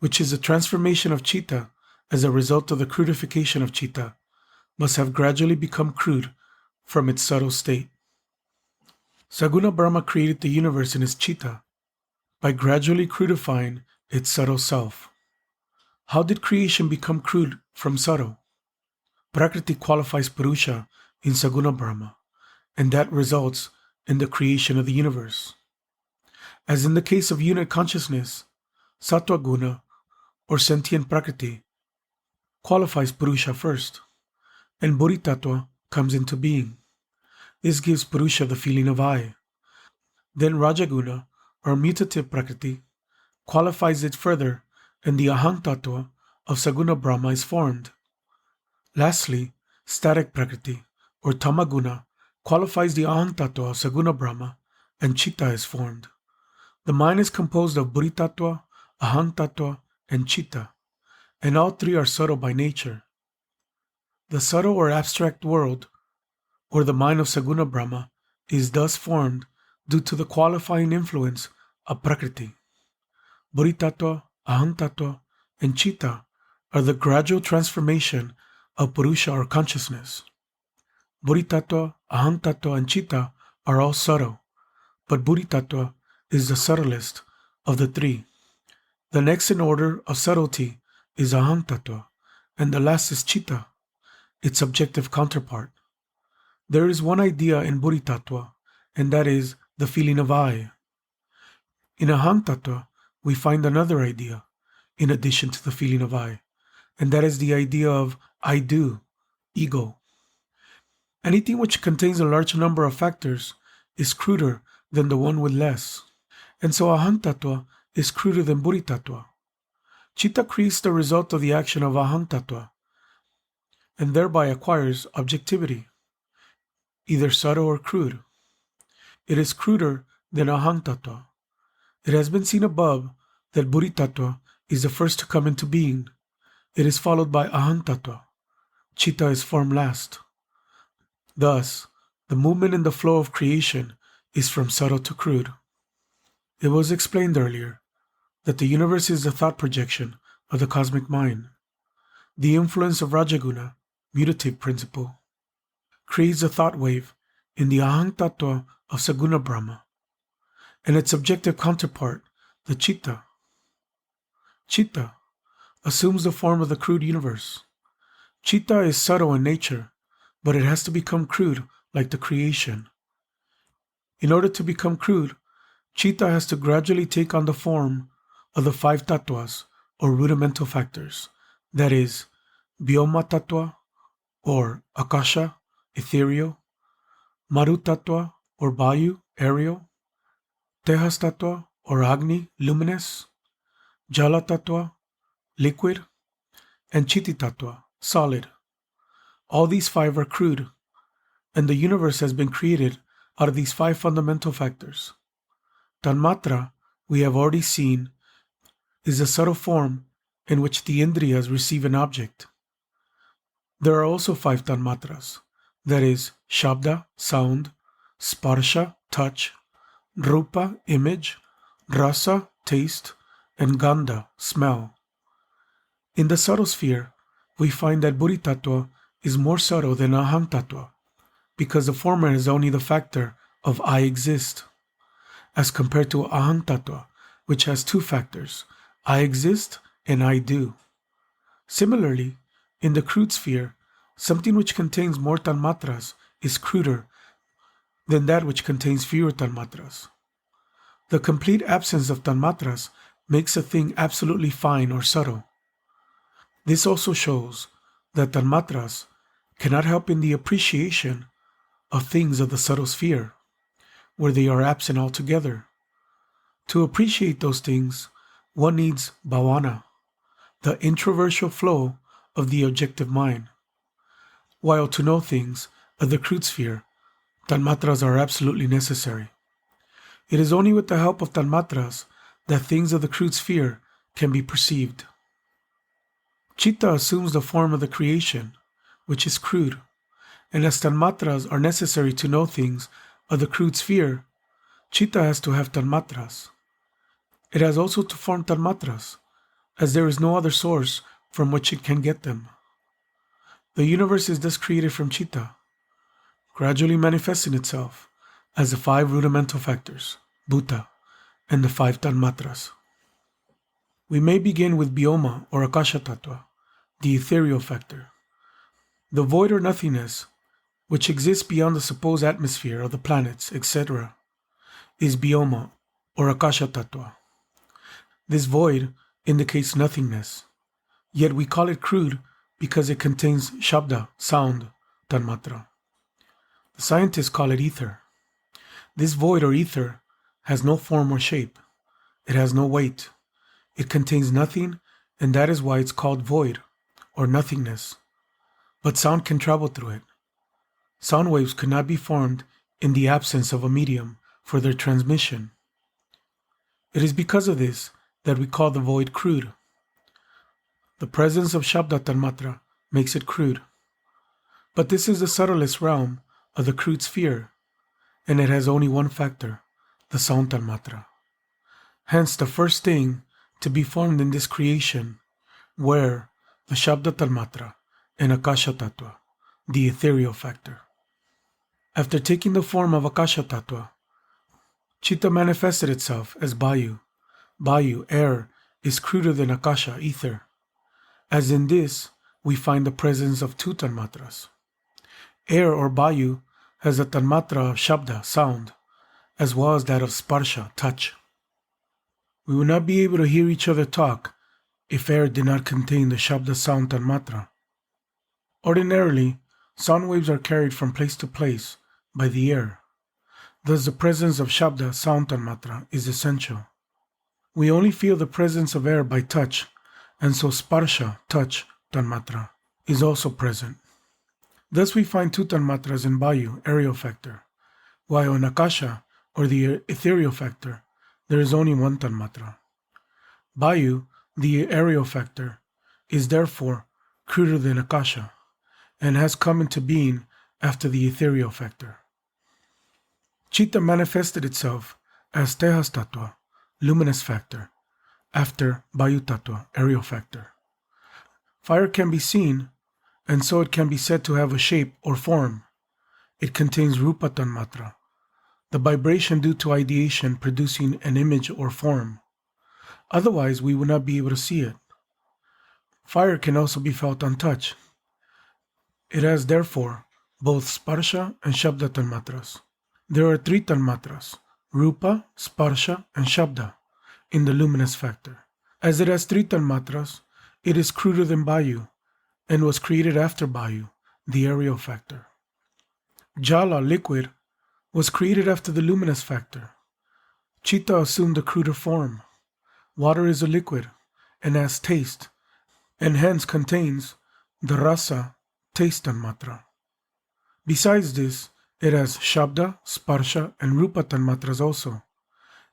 which is a transformation of chitta as a result of the crudification of chitta, must have gradually become crude from its subtle state. Saguna Brahma created the universe in its chitta by gradually crudifying its subtle self. How did creation become crude from subtle? Prakriti qualifies Purusha in Saguna Brahma, and that results in the creation of the universe. As in the case of unit consciousness, Sattva Guna, or sentient Prakriti, qualifies Purusha first, and Buddhi Tattva comes into being. This gives Purusha the feeling of I. Then Rajaguna, or mutative Prakriti, qualifies it further, and the Aham Tattva of Saguna Brahma is formed. Lastly, static Prakriti, or Tamaguna, qualifies the Aham Tattva of Saguna Brahma, and Chitta is formed. The mind is composed of Buddhi Tattva, Aham Tattva, and Chitta, and all three are subtle by nature. The subtle or abstract world, or the mind of Saguna Brahma, is thus formed due to the qualifying influence of Prakriti. Buddhi Tattva, Aham Tattva, and Chitta are the gradual transformation of Purusha or consciousness. Buddhi Tattva, Aham Tattva, and Chitta are all subtle, but Buddhi Tattva is the subtlest of the three. The next in order of subtlety is Aham Tattva, and the last is Chitta, its objective counterpart. There is one idea in Buddhi Tattva, and that is the feeling of I. In Aham Tattva, we find another idea, in addition to the feeling of I, and that is the idea of I do, ego. Anything which contains a large number of factors is cruder than the one with less, and so Aham Tattva is cruder than Buddhi Tattva. Chitta creates the result of the action of Aham Tattva, and thereby acquires objectivity, either subtle or crude. It is cruder than Aham Tattva. It has been seen above that Buddhi Tattva is the first to come into being. It is followed by Aham Tattva. Chitta is formed last. Thus, the movement and the flow of creation is from subtle to crude. It was explained earlier that the universe is the thought projection of the cosmic mind. The influence of Rajaguna, mutative principle, creates a thought wave in the Aham Tattva of Saguna Brahma, and its objective counterpart, the Chitta. Chitta assumes the form of the crude universe. Chitta is subtle in nature, but it has to become crude like the creation. In order to become crude, Chitta has to gradually take on the form of the five tattvas, or rudimental factors, that is, Vyoma Tattva, or Akasha, ethereal, Maru Tattva, or Vayu, aerial, Tehas Tattva, or Agni, luminous, Jala Tattva, liquid, and Chiti Tattva, solid. All these five are crude, and the universe has been created out of these five fundamental factors. Tanmatra, we have already seen, is a subtle form in which the Indriyas receive an object. There are also five Tanmatras, that is, Shabda, sound, Sparsha, touch, Rupa, image, Rasa, taste, and Gandha, smell. In the subtle sphere, we find that Buddhi Tattva is more subtle than Aham Tattva, because the former is only the factor of I exist, as compared to Aham Tattva, which has two factors, I exist and I do. Similarly, in the crude sphere, something which contains more tanmatras is cruder than that which contains fewer tanmatras. The complete absence of tanmatras makes a thing absolutely fine or subtle. This also shows that tanmatras cannot help in the appreciation of things of the subtle sphere, where they are absent altogether. To appreciate those things, one needs bhavana, the introversial flow of the objective mind. While to know things of the crude sphere, tanmatras are absolutely necessary. It is only with the help of tanmatras that things of the crude sphere can be perceived. Chitta assumes the form of the creation, which is crude, and as tanmatras are necessary to know things of the crude sphere, Chitta has to have tanmatras. It has also to form tanmatras, as there is no other source from which it can get them. The universe is thus created from Chitta, gradually manifesting itself as the 5 rudimental factors, Bhuta, and the 5 tanmatras. We may begin with Vyoma or Akasha Tattva, the ethereal factor. The void or nothingness, which exists beyond the supposed atmosphere of the planets, etc., is Vyoma or Akasha Tattva. This void indicates nothingness, yet we call it crude because it contains Shabda, sound, tanmatra. The scientists call it ether. This void or ether has no form or shape. It has no weight. It contains nothing, and that is why it's called void or nothingness. But sound can travel through it. Sound waves could not be formed in the absence of a medium for their transmission. It is because of this that we call the void crude. The presence of Shabda Tanmatra makes it crude. But this is the subtlest realm of the crude sphere, and it has only one factor, the sound Tanmatra. Hence the first thing to be formed in this creation were the Shabda Tanmatra and Akasha Tattva, the ethereal factor. After taking the form of Akasha Tattva, Chitta manifested itself as Vayu. Vayu, air, is cruder than Akasha, ether. As in this, we find the presence of 2 tanmatras. Air or Vayu has a tanmatra of Shabda, sound, as well as that of Sparsha, touch. We would not be able to hear each other talk if air did not contain the Shabda sound tanmatra. Ordinarily, sound waves are carried from place to place by the air. Thus the presence of Shabda sound tanmatra is essential. We only feel the presence of air by touch, and so Sparsha, touch, tanmatra, is also present. Thus we find 2 tanmatras in Vayu, aerial factor, while in Akasha, or the ethereal factor, there is only 1 tanmatra. Vayu, the aerial factor, is therefore cruder than Akasha, and has come into being after the ethereal factor. Chitta manifested itself as Tehas Tattva, luminous factor, after Vayu Tattva, aerial factor. Fire can be seen, and so it can be said to have a shape or form. It contains Rupa Tanmatra, the vibration due to ideation producing an image or form. Otherwise, we would not be able to see it. Fire can also be felt on touch. It has, therefore, both Sparsha and Shabda Tanmatras. There are 3 Tanmatras, Rupa, Sparsha, and Shabda, in the luminous factor. As it has 3 Tanmatras, it is cruder than Vayu, and was created after Vayu, the aerial factor. Jala, liquid, was created after the luminous factor. Chitta assumed a cruder form. Water is a liquid, and has taste, and hence contains the rasa, taste tanmatra. Besides this, it has Shabda, Sparsha, and Rupa tanmatras also.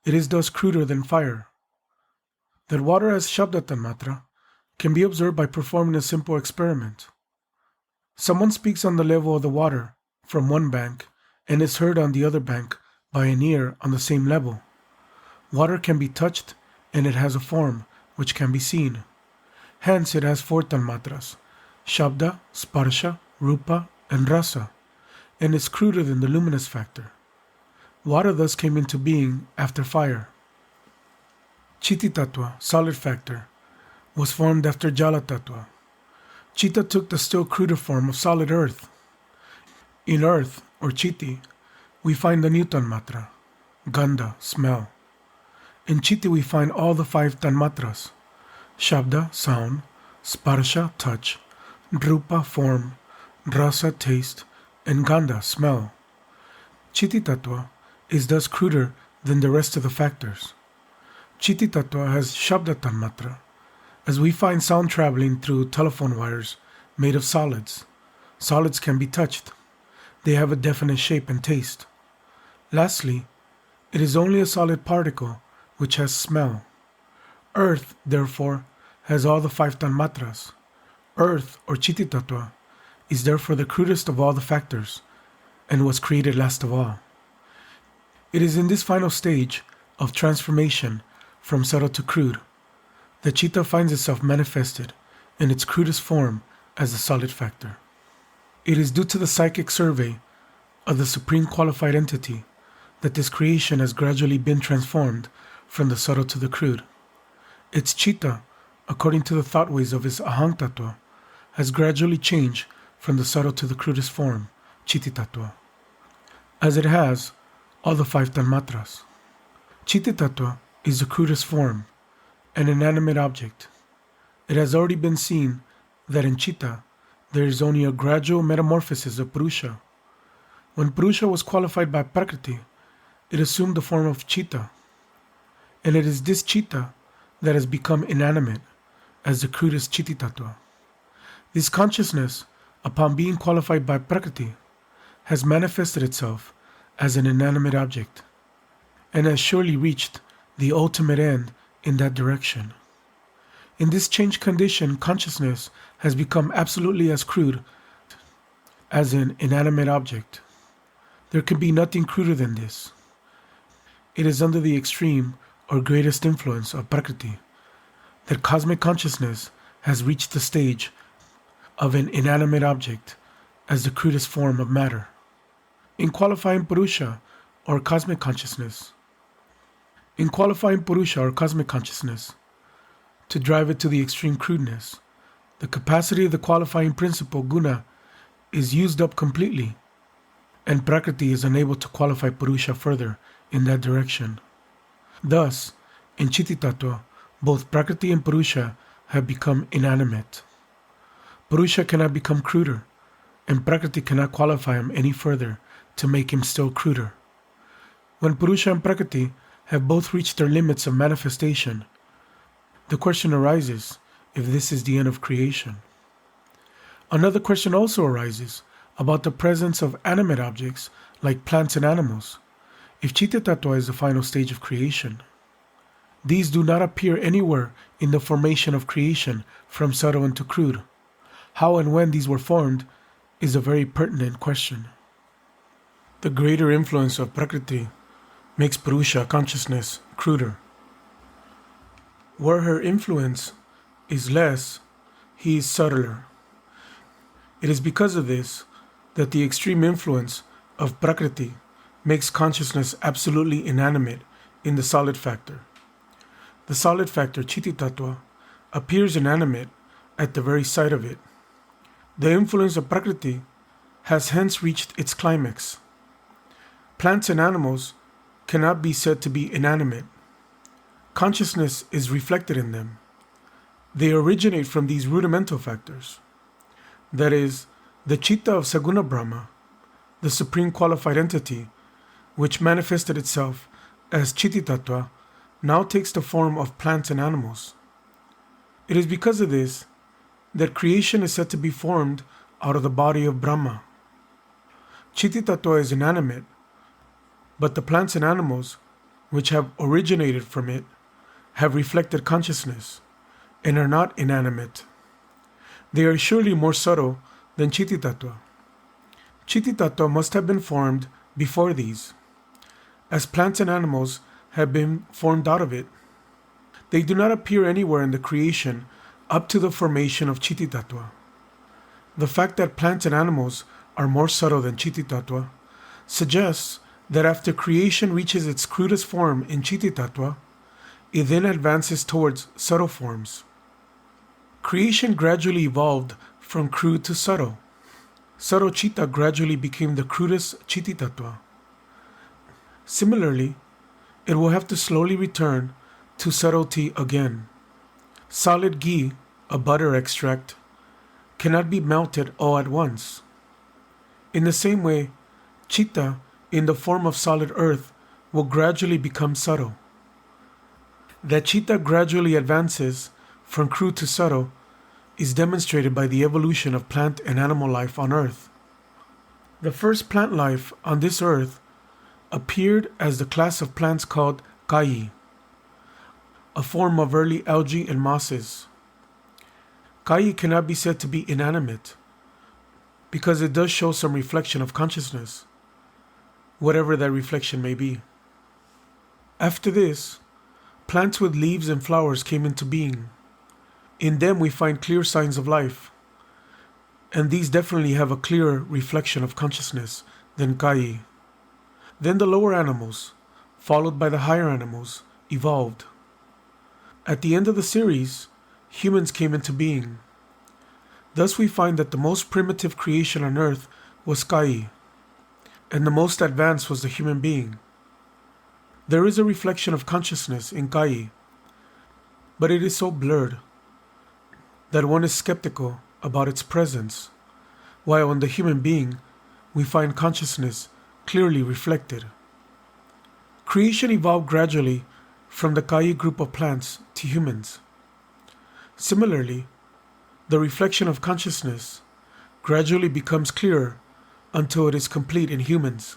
It is thus cruder than fire. That water has Shabda tanmatra can be observed by performing a simple experiment. Someone speaks on the level of the water from one bank and is heard on the other bank by an ear on the same level. Water can be touched and it has a form which can be seen. Hence it has four tanmatras, Shabda, Sparsha, Rupa, and Rasa, and is cruder than the luminous factor. Water thus came into being after fire. Chiti Tattva, solid factor, was formed after Jala Tattva. Chitta took the still cruder form of solid earth. In earth, or Chiti, we find the new tanmatra, Gandha, smell. In Chiti we find all the five tanmatras, Shabda, sound, Sparsha, touch, Rupa, form, Rasa, taste, and Gandha, smell. Chiti Tattva is thus cruder than the rest of the factors. Chiti Tattva has Shabda Tanmatra, as we find sound traveling through telephone wires made of solids. Solids can be touched. They have a definite shape and taste. Lastly, it is only a solid particle which has smell. Earth, therefore, has all the five tanmatras. Earth, or Chiti Tattva, is therefore the crudest of all the factors, and was created last of all. It is in this final stage of transformation from subtle to crude that Chitta finds itself manifested in its crudest form as the solid factor. It is due to the psychic survey of the supreme qualified entity that this creation has gradually been transformed from the subtle to the crude. Its Chitta, according to the thought ways of its Aham Tattva, has gradually changed from the subtle to the crudest form, Chiti Tattva, as it has all the five tanmatras. Chiti Tattva is the crudest form, an inanimate object. It has already been seen that in Chitta there is only a gradual metamorphosis of Purusha. When Purusha was qualified by Prakriti, it assumed the form of Chitta, and it is this Chitta that has become inanimate as the crudest Chiti Tattva. This consciousness, upon being qualified by Prakriti, has manifested itself as an inanimate object, and has surely reached the ultimate end in that direction. In this changed condition, consciousness has become absolutely as crude as an inanimate object. There can be nothing cruder than this. It is under the extreme or greatest influence of Prakriti that cosmic consciousness has reached the stage of an inanimate object as the crudest form of matter. In qualifying Purusha or cosmic consciousness, to drive it to the extreme crudeness, the capacity of the qualifying principle guna is used up completely, and Prakriti is unable to qualify Purusha further in that direction. Thus, in Chiti Tattva, both Prakriti and Purusha have become inanimate. Purusha cannot become cruder, and Prakriti cannot qualify him any further to make him still cruder. When Purusha and Prakriti have both reached their limits of manifestation, the question arises if this is the end of creation. Another question also arises about the presence of animate objects like plants and animals, if Chitta Tattva is the final stage of creation. These do not appear anywhere in the formation of creation from subtle into crude. How and when these were formed is a very pertinent question. The greater influence of Prakriti makes Purusha consciousness cruder. Where her influence is less, he is subtler. It is because of this that the extreme influence of Prakriti makes consciousness absolutely inanimate in the solid factor. The solid factor, Chiti Tattva, appears inanimate at the very sight of it. The influence of Prakriti has hence reached its climax. Plants and animals cannot be said to be inanimate. Consciousness is reflected in them. They originate from these rudimental factors. That is, the Chitta of Saguna Brahma, the supreme qualified entity, which manifested itself as Chiti Tattva, now takes the form of plants and animals. It is because of this that creation is said to be formed out of the body of Brahma. Chiti Tattva is inanimate, but the plants and animals, which have originated from it, have reflected consciousness and are not inanimate. They are surely more subtle than Chiti Tattva. Chiti-tattva must have been formed before these, as plants and animals have been formed out of it. They do not appear anywhere in the creation up to the formation of Chiti-tattva. The fact that plants and animals are more subtle than Chiti-tattva suggests that after creation reaches its crudest form in Chiti-tattva, it then advances towards subtle forms. Creation gradually evolved from crude to subtle. Subtle Chitta gradually became the crudest Chiti-tattva. Similarly, it will have to slowly return to subtlety again. Solid ghee, a butter extract, cannot be melted all at once. In the same way, Chitta, in the form of solid earth, will gradually become subtle. That Chitta gradually advances from crude to subtle is demonstrated by the evolution of plant and animal life on Earth. The first plant life on this earth appeared as the class of plants called Kai, a form of early algae and mosses. Kai cannot be said to be inanimate because it does show some reflection of consciousness, whatever that reflection may be. After this, plants with leaves and flowers came into being. In them we find clear signs of life, and these definitely have a clearer reflection of consciousness than Kai. Then the lower animals, followed by the higher animals, evolved. At the end of the series, humans came into being. Thus we find that the most primitive creation on earth was Kai, and the most advanced was the human being. There is a reflection of consciousness in Kai, but it is so blurred that one is skeptical about its presence, while in the human being we find consciousness clearly reflected. Creation evolved gradually from the Kai group of plants to humans. Similarly, the reflection of consciousness gradually becomes clearer until it is complete in humans.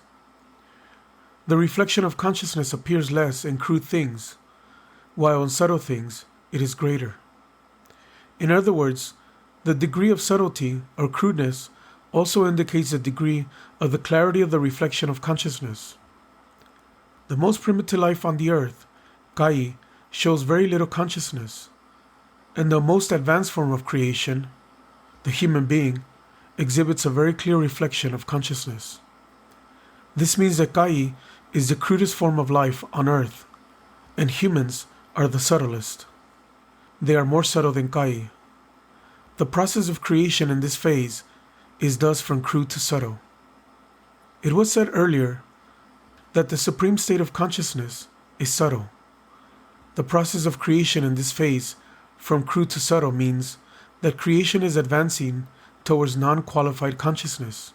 The reflection of consciousness appears less in crude things, while in subtle things it is greater. In other words, the degree of subtlety or crudeness also indicates the degree of the clarity of the reflection of consciousness. The most primitive life on the earth, Kai, shows very little consciousness, and the most advanced form of creation, the human being, exhibits a very clear reflection of consciousness. This means that Kai is the crudest form of life on earth, and humans are the subtlest. They are more subtle than Kai. The process of creation in this phase is thus from crude to subtle. It was said earlier that the supreme state of consciousness is subtle. The process of creation in this phase from crude to subtle means that creation is advancing towards non-qualified consciousness.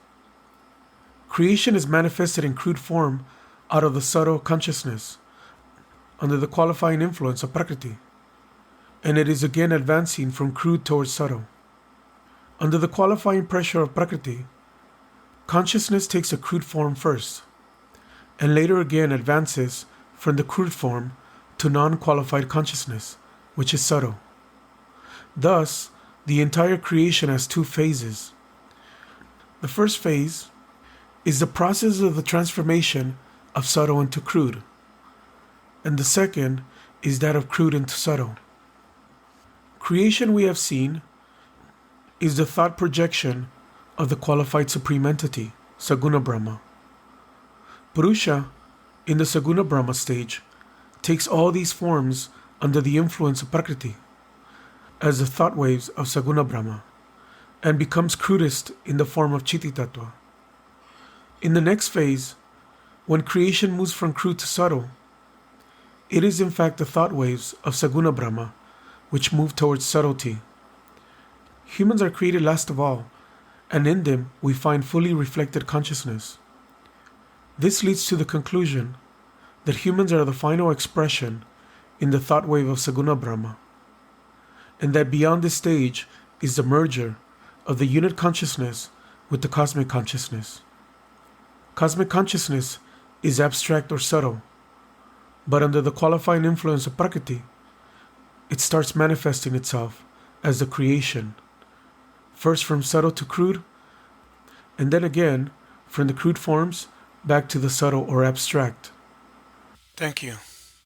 Creation is manifested in crude form out of the subtle consciousness under the qualifying influence of Prakriti, and it is again advancing from crude towards subtle. Under the qualifying pressure of Prakriti, consciousness takes a crude form first, and later again advances from the crude form to non-qualified consciousness, which is subtle. Thus, the entire creation has two phases. The first phase is the process of the transformation of subtle into crude, and the second is that of crude into subtle. Creation, we have seen, is the thought projection of the qualified supreme entity, Saguna Brahma. Purusha, in the Saguna Brahma stage, takes all these forms under the influence of Prakriti, as the thought waves of Saguna Brahma, and becomes crudest in the form of Chiti-tattva. In the next phase, when creation moves from crude to subtle, it is in fact the thought waves of Saguna Brahma which move towards subtlety. Humans are created last of all, and in them we find fully reflected consciousness. This leads to the conclusion that humans are the final expression in the thought wave of Saguna Brahma, and that beyond this stage is the merger of the unit consciousness with the cosmic consciousness. Cosmic consciousness is abstract or subtle, but under the qualifying influence of Prakriti, it starts manifesting itself as the creation, first from subtle to crude, and then again from the crude forms back to the subtle or abstract. Thank you.